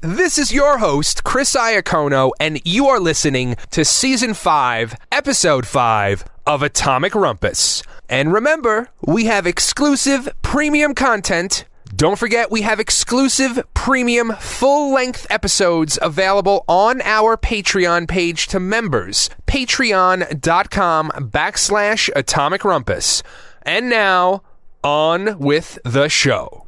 This is your host, Chris Iacono, and you are listening to Season 5, Episode 5 of Atomic Rumpus. And remember, we have exclusive premium content. Don't forget, we have exclusive premium full-length episodes available on our Patreon page to members. Patreon.com/Atomic Rumpus. And now, on with the show.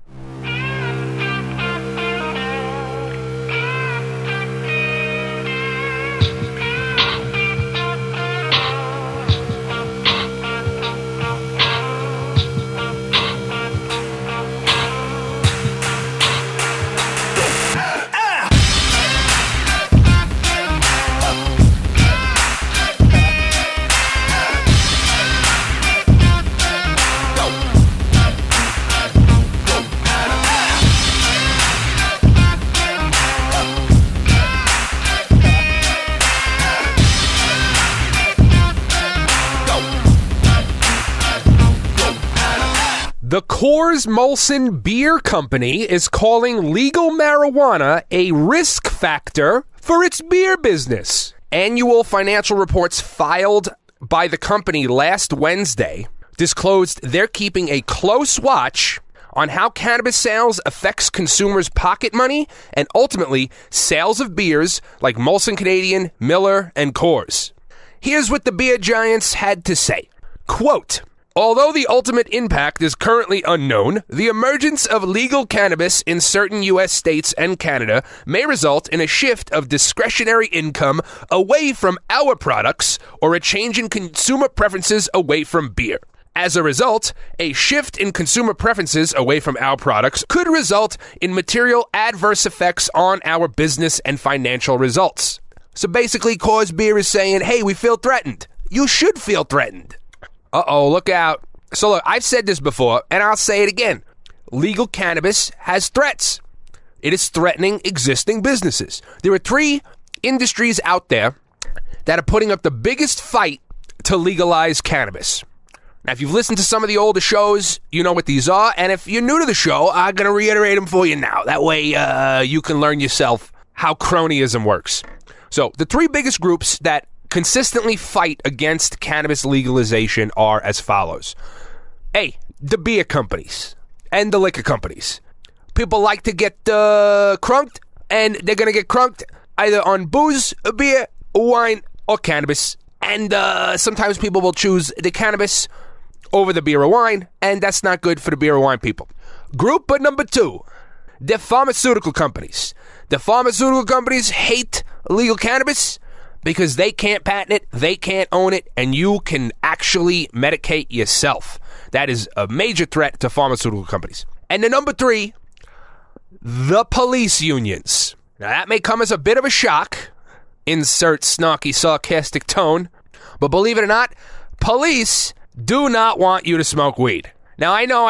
The Coors Molson Beer Company is calling legal marijuana a risk factor for its beer business. Annual financial reports filed by the company last Wednesday disclosed they're keeping a close watch on how cannabis sales affects consumers' pocket money and ultimately sales of beers like Molson Canadian, Miller, and Coors. Here's what the beer giants had to say. Quote, "Although the ultimate impact is currently unknown, the emergence of legal cannabis in certain U.S. states and Canada may result in a shift of discretionary income away from our products or a change in consumer preferences away from beer. As a result, a shift in consumer preferences away from our products could result in material adverse effects on our business and financial results." So basically, Coors Beer is saying, hey, we feel threatened. You should feel threatened. Uh-oh, look out. So look, I've said this before, and I'll say it again. Legal cannabis has threats. It is threatening existing businesses. There are 3 industries out there that are putting up the biggest fight to legalize cannabis. Now, if you've listened to some of the older shows, you know what these are, and if you're new to the show, I'm going to reiterate them for you now. That way you can learn yourself how cronyism works. So, the 3 biggest groups that consistently fight against cannabis legalization are as follows. A, the beer companies and the liquor companies. People like to get crunked, and they're going to get crunked either on booze, beer, wine, or cannabis. And sometimes people will choose the cannabis over the beer or wine, and that's not good for the beer or wine people. Group number 2, the pharmaceutical companies. The pharmaceutical companies hate legal cannabis because they can't patent it, they can't own it, and you can actually medicate yourself. That is a major threat to pharmaceutical companies. And the number 3, the police unions. Now that may come as a bit of a shock, insert snarky, sarcastic tone, but believe it or not, police do not want you to smoke weed. Now I know.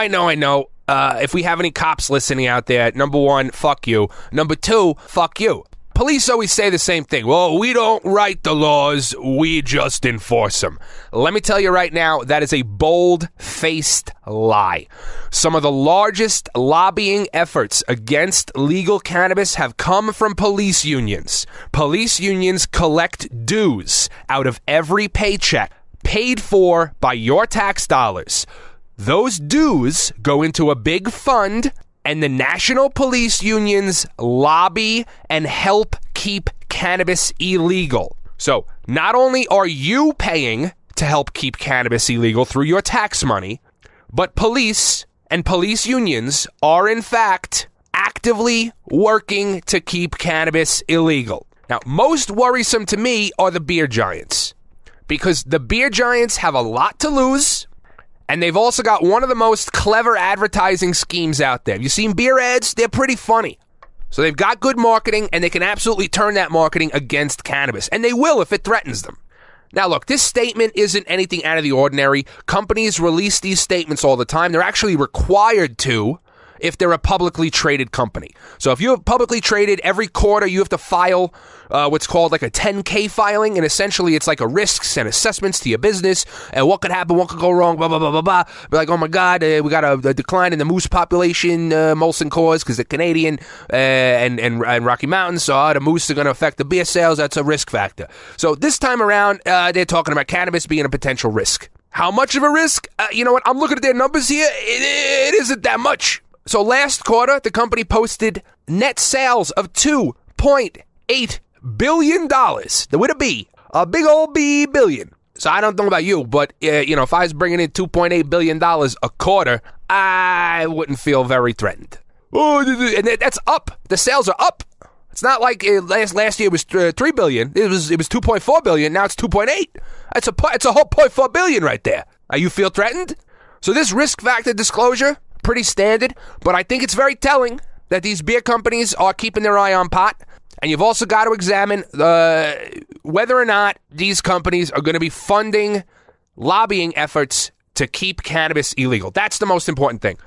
If we have any cops listening out there, number 1, fuck you. Number 2, fuck you. Police always say the same thing. Well, we don't write the laws, we just enforce them. Let me tell you right now, that is a bold-faced lie. Some of the largest lobbying efforts against legal cannabis have come from police unions. Police unions collect dues out of every paycheck, paid for by your tax dollars. Those dues go into a big fund, and the national police unions lobby and help keep cannabis illegal. So, not only are you paying to help keep cannabis illegal through your tax money, but police and police unions are, in fact, actively working to keep cannabis illegal. Now, most worrisome to me are the beer giants, because the beer giants have a lot to lose, and they've also got one of the most clever advertising schemes out there. Have you seen beer ads? They're pretty funny. So they've got good marketing, and they can absolutely turn that marketing against cannabis. And they will if it threatens them. Now look, this statement isn't anything out of the ordinary. Companies release these statements all the time. They're actually required to if they're a publicly traded company. So if you're publicly traded, every quarter you have to file what's called like a 10K filing, and essentially it's like a risks and assessments to your business and what could happen, what could go wrong, blah, blah, blah, blah, blah. Be like, oh my God, we got a decline in the moose population, Molson Coors, because they're Canadian and Rocky Mountains, so the moose are going to affect the beer sales. That's a risk factor. So this time around, they're talking about cannabis being a potential risk. How much of a risk? You know what? I'm looking at their numbers here. It isn't that much. So last quarter, the company posted net sales of $2.8 billion. With a B. A big old B billion. So I don't know about you, but if I was bringing in $2.8 billion a quarter, I wouldn't feel very threatened. Oh, and that's up. The sales are up. It's not like last year was $3 billion. It was $2.4 billion. Now it's 2.8. It's a whole $0.4 billion right there. You feel threatened? So this risk factor disclosure, pretty standard, but I think it's very telling that these beer companies are keeping their eye on pot. And you've also got to examine whether or not these companies are going to be funding lobbying efforts to keep cannabis illegal. That's the most important thing.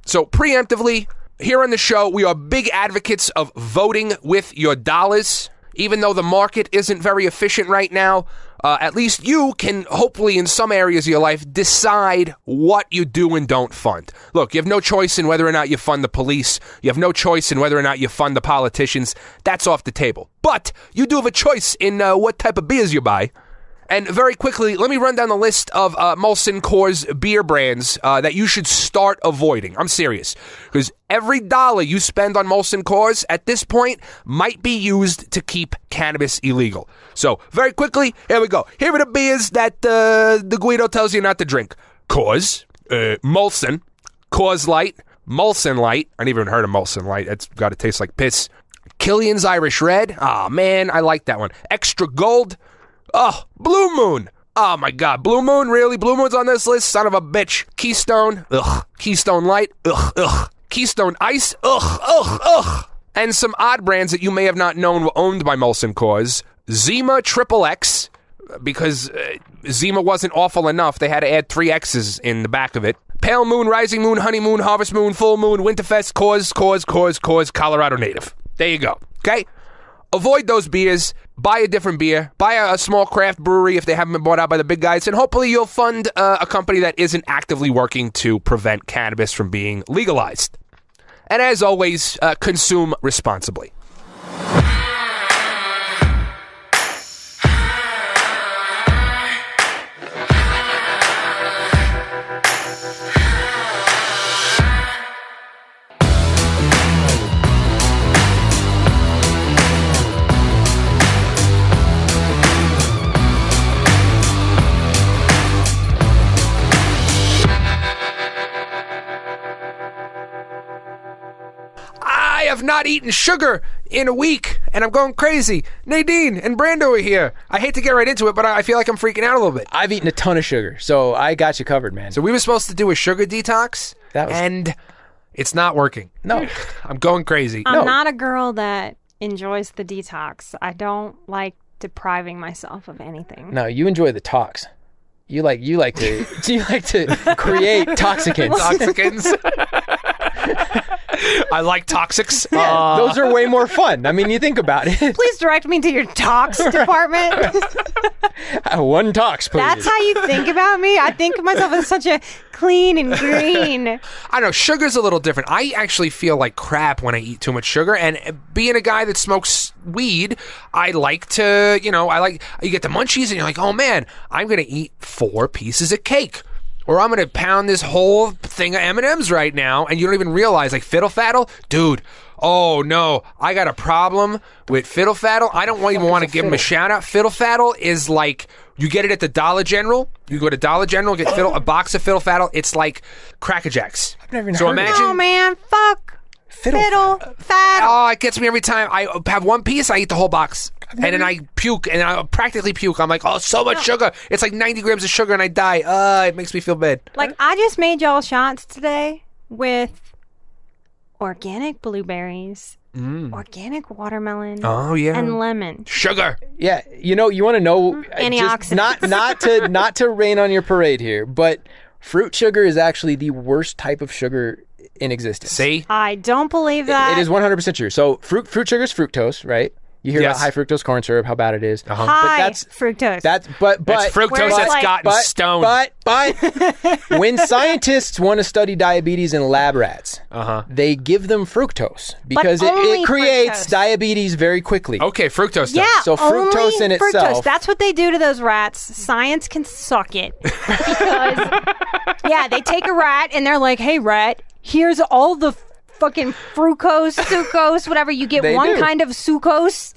So preemptively, here on the show, we are big advocates of voting with your dollars. Even though the market isn't very efficient right now, at least you can hopefully in some areas of your life decide what you do and don't fund. Look, you have no choice in whether or not you fund the police. You have no choice in whether or not you fund the politicians. That's off the table. But you do have a choice in what type of beers you buy. And very quickly, let me run down the list of Molson Coors beer brands that you should start avoiding. I'm serious. Because every dollar you spend on Molson Coors at this point might be used to keep cannabis illegal. So, very quickly, here we go. Here are the beers that the Guido tells you not to drink. Coors, Molson, Coors Light, Molson Light. I never even heard of Molson Light. It's got to taste like piss. Killian's Irish Red. Oh, man, I like that one. Extra Gold. Oh, Blue Moon. Oh, my God. Blue Moon? Really? Blue Moon's on this list? Son of a bitch. Keystone. Ugh. Keystone Light. Ugh. Ugh. Keystone Ice. Ugh. Ugh. Ugh. And some odd brands that you may have not known were owned by Molson Coors. Zima Triple X, because Zima wasn't awful enough. They had to add 3 X's in the back of it. Pale Moon, Rising Moon, Honey Moon, Harvest Moon, Full Moon, Winterfest, Coors, Colorado Native. There you go. Okay? Avoid those beers. Buy a different beer. Buy a small craft brewery if they haven't been bought out by the big guys. And hopefully you'll fund a company that isn't actively working to prevent cannabis from being legalized. And as always, consume responsibly. I have not eaten sugar in a week, and I'm going crazy. Nadine and Brando are here. I hate to get right into it, but I feel like I'm freaking out a little bit. I've eaten a ton of sugar, so I got you covered, man. So we were supposed to do a sugar detox, and it's not working. No. I'm going crazy. I'm not a girl that enjoys the detox. I don't like depriving myself of anything. No, you enjoy the talks. You like to create toxicants. I like toxics. Yeah, those are way more fun. I mean, you think about it. Please direct me to your tox department. One tox, please. That's how you think about me? I think of myself as such a clean and green. I don't know. Sugar's a little different. I actually feel like crap when I eat too much sugar. And being a guy that smokes weed, I like to, you get the munchies and you're like, oh man, I'm going to eat 4 pieces of cake. Or I'm going to pound this whole thing of M&Ms right now, and you don't even realize, like Fiddle Faddle? Dude, oh no, I got a problem with Fiddle Faddle. I don't even want to give him a shout out. Fiddle Faddle is like, you get it at the Dollar General. You go to Dollar General, get a box of Fiddle Faddle. It's like Cracker Jacks. I've never heard of it. Oh man, fuck. Fiddle Faddle. Oh, it gets me every time. I have 1 piece, I eat the whole box. And then I puke, and I practically puke. I'm like, oh, so much sugar. It's like 90 grams of sugar, and I die. It makes me feel bad. Like, I just made y'all shots today with organic blueberries, organic watermelon, and lemon. Sugar. Yeah, you want to know, antioxidants. not to rain on your parade here, but fruit sugar is actually the worst type of sugar in existence. See? I don't believe that. It is 100% true. So fruit sugar is fructose, right? You hear about high fructose corn syrup, how bad it is. High But that's fructose. That's fructose that's gotten stoned. But when scientists want to study diabetes in lab rats, they give them fructose because it creates diabetes very quickly. Okay, fructose. Yeah, so fructose only in fructose. itself. That's what they do to those rats. Science can suck it because they take a rat and they're like, "Hey, rat, here's all the fucking fructose, sucrose, whatever. You get one kind of sucrose."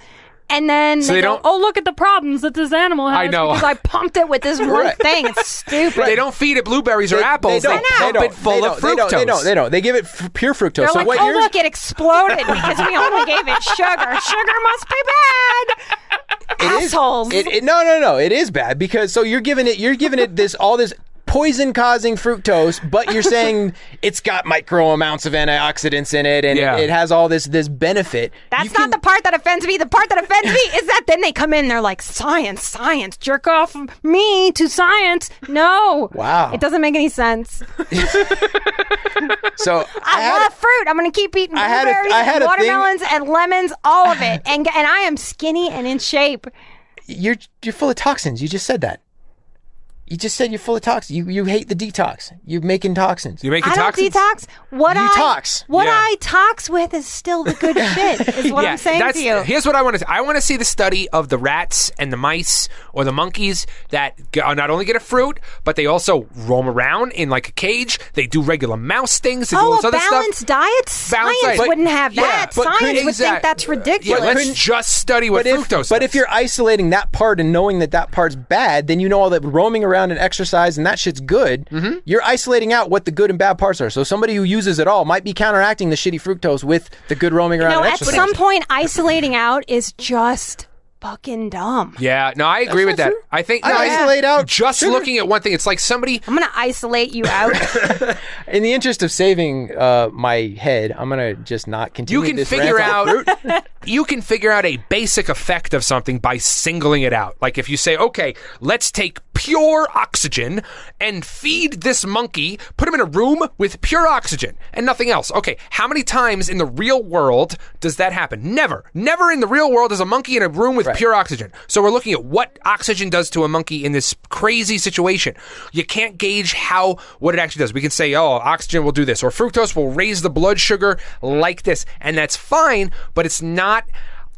And then they go, "Oh, look at the problems that this animal has." I know. Because I pumped it with this one thing. It's stupid. They don't feed it blueberries or apples. They pump it full of fructose. They don't. They give it pure fructose. They're so like, "Oh, look, it exploded because we only gave it sugar. Sugar must be bad." Assholes. No. It is bad because you're giving it all this poison-causing fructose, but you're saying it's got micro amounts of antioxidants in it, and it has all this benefit. That's not the part that offends me. The part that offends me is that then they come in, they're like, science, jerk off me to science. No. Wow. It doesn't make any sense. So I love fruit. I'm going to keep eating blueberries, and watermelons, and lemons, all of it. And I am skinny and in shape. You're full of toxins. You just said that. You just said you're full of toxins. You hate the detox. You're making toxins. You're making toxins? toxins? What tox. I tox with is still the good shit, is what I'm saying to you. Here's what I want to see. I want to see the study of the rats and the mice or the monkeys that not only get a fruit, but they also roam around in like a cage. They do regular mouse things. They do all this other stuff. Balanced diet? Science wouldn't have that. Science would think that's ridiculous. Yeah, let's just study what fructose is. But if you're isolating that part and knowing that part's bad, then you know all that roaming around and exercise and that shit's good. You're isolating out what the good and bad parts are. So somebody who uses it all might be counteracting the shitty fructose with the good roaming around and exercise. At some point, isolating out is just fucking dumb. Yeah, no, I agree with that. True. I think I isolate out just sugar. looking at one thing. It's like somebody. I'm gonna isolate you out. In the interest of saving my head, I'm gonna just not continue. You can figure out a basic effect of something by singling it out. Like if you say, okay, let's take pure oxygen and feed this monkey, put him in a room with pure oxygen and nothing else. Okay, how many times in the real world does that happen? Never in the real world is a monkey in a room with pure oxygen. So we're looking at what oxygen does to a monkey in this crazy situation. You can't gauge what it actually does. We can say, oh, oxygen will do this, or fructose will raise the blood sugar like this, and that's fine, but it's not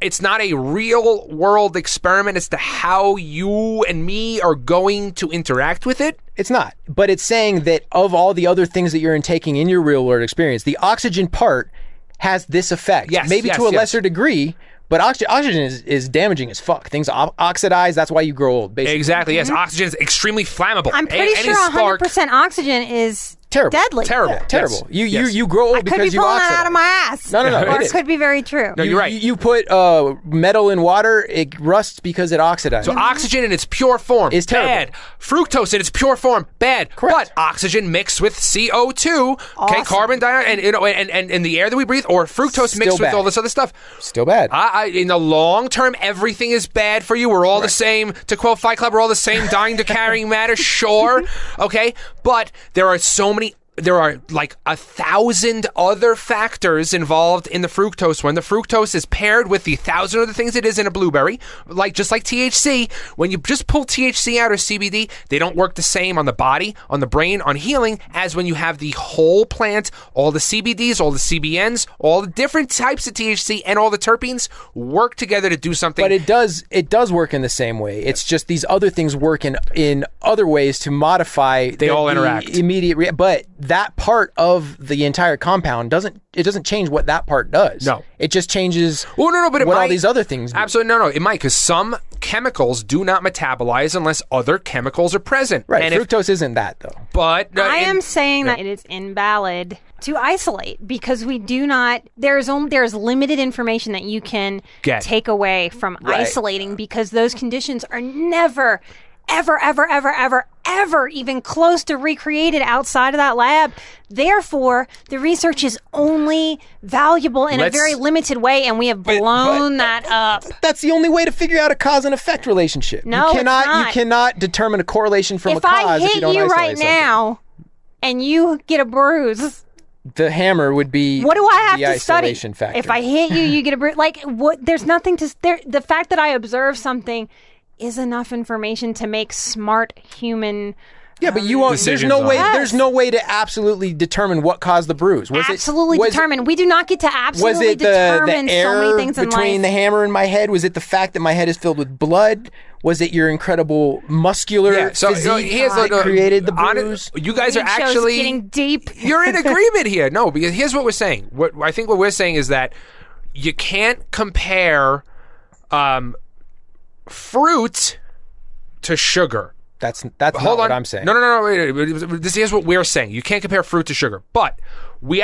a real world experiment as to how you and me are going to interact with it. It's not, but it's saying that of all the other things that you're intaking in your real world experience, the oxygen part has this effect. Maybe to a lesser degree. But oxygen is damaging as fuck. Things oxidize. That's why you grow old, basically. Exactly, yes. Oxygen is extremely flammable. I'm pretty sure 100% oxygen is deadly. Terrible. You grow old because you oxidize. I could be pulling that out of my ass. No. Or it could be very true. No, you're right. You put metal in water, it rusts because it oxidizes. So oxygen in its pure form is terrible. Bad. Fructose in its pure form bad. Correct. But oxygen mixed with CO2, okay, carbon dioxide, and the air that we breathe, or fructose mixed with all this other stuff, still bad. In the long term, everything is bad for you. We're all the same. To quote Fight Club, we're all the same. Dying to carrying matter, sure, okay, but there are like 1,000 other factors involved in the fructose one. The fructose is paired with the 1,000 other things it is in a blueberry, just like THC. When you just pull THC out or CBD, they don't work the same on the body, on the brain, on healing as when you have the whole plant, all the CBDs, all the CBNs, all the different types of THC and all the terpenes work together to do something. But it does work in the same way. It's just these other things work in other ways to modify. They all interact. But that part of the entire compound doesn't change what that part does. No. It just changes but all these other things do. Absolutely, no. It might, because some chemicals do not metabolize unless other chemicals are present. Right, and fructose isn't that, though. But I am saying that it is invalid to isolate because we do not. There's limited information that you can take away from isolating because those conditions are never, ever even close to recreated outside of that lab. Therefore, the research is only valuable in a very limited way, and we have blown that up. That's the only way to figure out a cause and effect relationship. No, it's not. You cannot determine a correlation from a cause if you don't isolate if I hit you right now and you get a bruise, The hammer would be what do I have the to study? isolation factor. If I hit you, you get a like what? There's nothing to. The fact that I observe something is enough information to make smart human. Yeah, but you won't. There's no way. Yes. There's no way to absolutely determine what caused the bruise. Absolutely determine. We do not get to absolutely determine the so many things in life. between the hammer and my head? Was it the fact that my head is filled with blood? Was it your incredible muscular physique that created the bruise? You guys are actually getting deep. You're in agreement here. No, because here's what we're saying. What we're saying is that you can't compare fruit to sugar. That's not what I'm saying. No. Wait. Here's what we're saying. You can't compare fruit to sugar, but we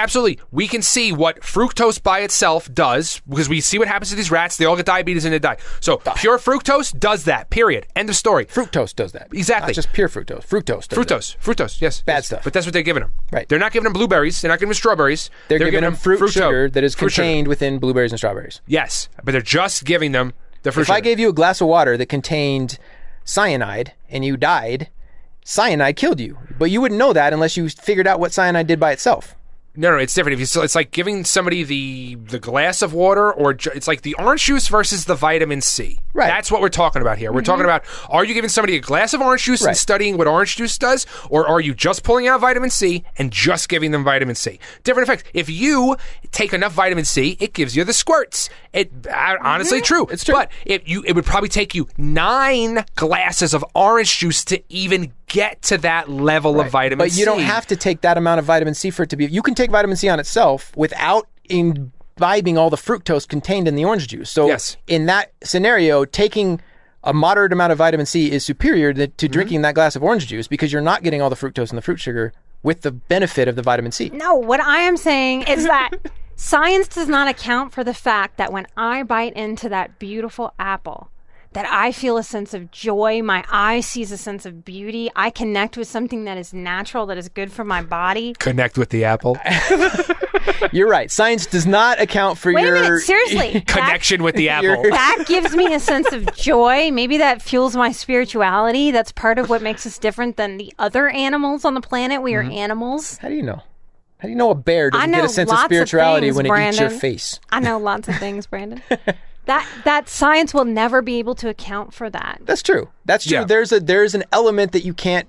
can see what fructose by itself does because we see what happens to these rats. They all get diabetes and they die. So pure fructose does that. Period. End of story. Fructose does that. Exactly. Not just pure fructose. Fructose. Yes. Bad stuff. But that's what they're giving them. Right. They're not giving them blueberries. They're not giving them strawberries. They're giving them fruit sugar that is contained sugar. Within blueberries and strawberries. Yes, but they're just giving them the fruit sugar. If I gave you a glass of water that contained cyanide and you died, cyanide killed you. But you wouldn't know that unless you figured out what cyanide did by itself. No, it's different. It's like giving somebody the glass of water, or it's like the orange juice versus the vitamin C. Right. That's what we're talking about here. We're talking about, are you giving somebody a glass of orange juice and studying what orange juice does, or are you just pulling out vitamin C and just giving them vitamin C? Different effects. If you take enough vitamin C, it gives you the squirts. Honestly, true. It's true. But it would probably take you 9 glasses of orange juice to even get to that level of vitamin C. But you don't have to take that amount of vitamin C for it to be. You can take vitamin C on itself without imbibing all the fructose contained in the orange juice. So in that scenario, taking a moderate amount of vitamin C is superior to drinking that glass of orange juice because you're not getting all the fructose and the fruit sugar with the benefit of the vitamin C. No, what I am saying is that science does not account for the fact that when I bite into that beautiful apple, that I feel a sense of joy, my eye sees a sense of beauty, I connect with something that is natural, that is good for my body. Connect with the apple. You're right. Science does not account for Wait a minute, seriously. Connection with the apple. That gives me a sense of joy. Maybe that fuels my spirituality. That's part of what makes us different than the other animals on the planet. We are animals. How do you know? How do you know a bear doesn't get a sense of spirituality when it eats your face? I know lots of things, Brandon. That science will never be able to account for that. That's true. Yeah. There's an element that you can't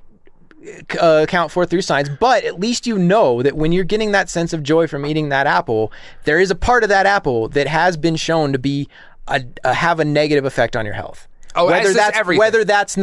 account for through science, but at least you know that when you're getting that sense of joy from eating that apple, there is a part of that apple that has been shown to be have a negative effect on your health. Oh, as does everything. Whether that's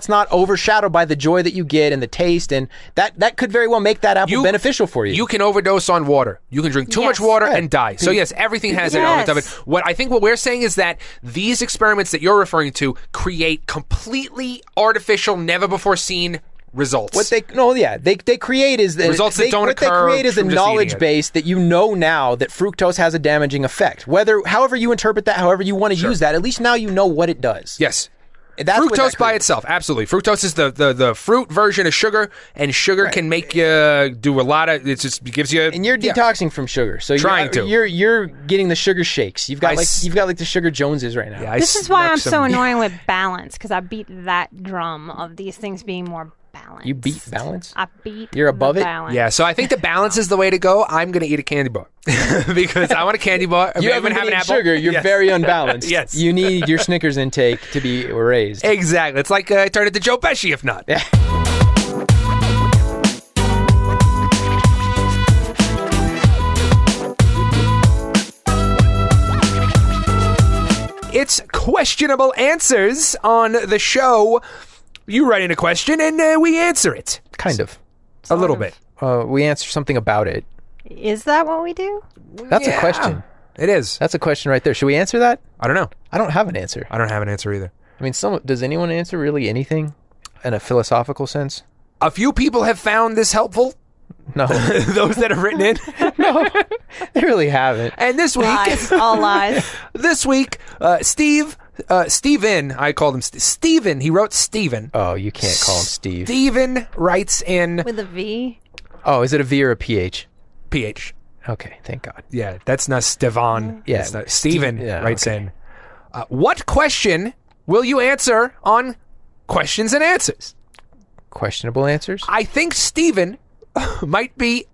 not overshadowed by the joy that you get and the taste, and that could very well make that apple beneficial for you. You can overdose on water. You can drink too much water and die. So yes, everything has an element of it. What we're saying is that these experiments that you're referring to create completely artificial, never before seen results. They create is the results that don't occur. What they create is a knowledge base that you know now that fructose has a damaging effect. However you interpret that, however you want to use that, at least now you know what it does. Yes. That's fructose by itself, absolutely. Fructose is the fruit version of sugar, and sugar can make you do a lot of. It just gives you. And you're detoxing from sugar, so you're getting the sugar shakes. You've got like the Sugar Joneses right now. Yeah, this is why I'm so annoying with balance, because I beat that drum of these things being more balanced. You beat balance? I beat. You're above it. Balance. Yeah, so I think the balance is the way to go. I'm going to eat a candy bar because I want a candy bar. You haven't been eating sugar. You're very unbalanced. Yes, you need your Snickers intake to be raised. Exactly. It's like turn it to Joe Pesci, if not. Yeah. It's questionable answers on the show. You write in a question and we answer it. Kind of. A little bit. We answer something about it. Is that what we do? That's a question. It is. That's a question right there. Should we answer that? I don't know. I don't have an answer. I don't have an answer either. I mean, does anyone answer really anything in a philosophical sense? A few people have found this helpful. No. Those that have written in. No, they really haven't. And this week. Lies. All lies. This week, Steven, I called him Steven. He wrote Steven. Oh, you can't call him Steve. Steven writes in. With a V? Oh, is it a V or a PH? PH. Okay, thank God. Yeah, that's not Stevan. Yeah. Steven writes in. What question will you answer on questions and answers? Questionable answers? I think Steven might be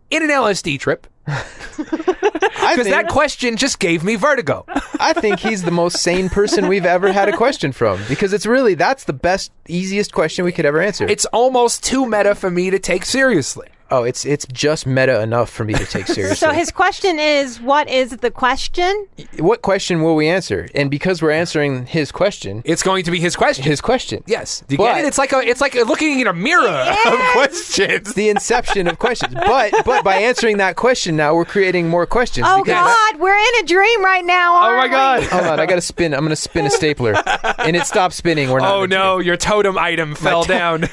in an LSD trip? Because that question just gave me vertigo. I think he's the most sane person we've ever had a question from, because that's the best, easiest question we could ever answer. It's almost too meta for me to take seriously. Oh, it's just meta enough for me to take seriously. So his question is, what is the question? What question will we answer? And because we're answering his question, it's going to be his question. His question. Yes. Do you get it? It's like looking in a mirror of questions. The inception of questions. But by answering that question now, we're creating more questions. Oh God, we're in a dream right now. Oh my God. Hold on, I got to spin. I'm going to spin a stapler. And it stopped spinning. We're not. Oh no, your totem item fell down.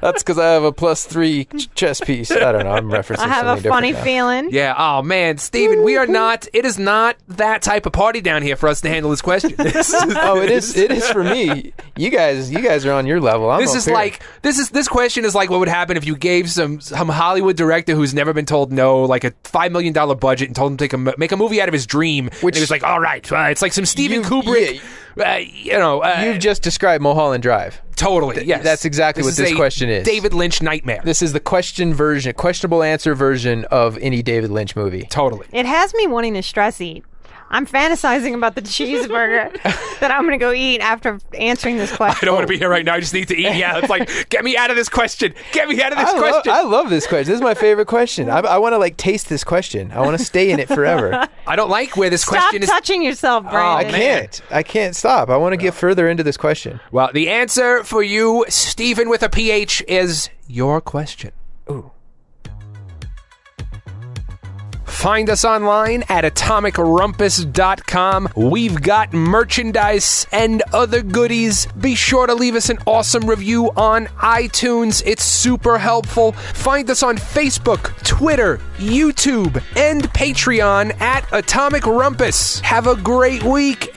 That's because I have a +3 chess piece. I don't know. I'm referencing something different. I have a funny feeling. Yeah. Oh man, Steven, it is not that type of party down here for us to handle this question. It is for me. You guys are on your level. This question is like what would happen if you gave some Hollywood director who's never been told no, like a $5 million budget, and told him to make a movie out of his dream. Which he was like, all right, it's like some Steven Kubrick. You've just described Mulholland Drive. Totally. Yes, that's exactly what this question is. David Lynch nightmare. This is the questionable answer version of any David Lynch movie. Totally. It has me wanting to stress eat. I'm fantasizing about the cheeseburger that I'm going to go eat after answering this question. I don't want to be here right now. I just need to eat. Yeah, it's like, get me out of this question. Get me out of this question. I love this question. This is my favorite question. I want to taste this question. I want to stay in it forever. I don't like where this question is. Stop touching yourself, Brandon. I can't stop. I want to get further into this question. Well, the answer for you, Stephen with a PH, is your question. Ooh. Find us online at atomicrumpus.com. We've got merchandise and other goodies. Be sure to leave us an awesome review on iTunes. It's super helpful. Find us on Facebook, Twitter, YouTube, and Patreon at Atomic Rumpus. Have a great week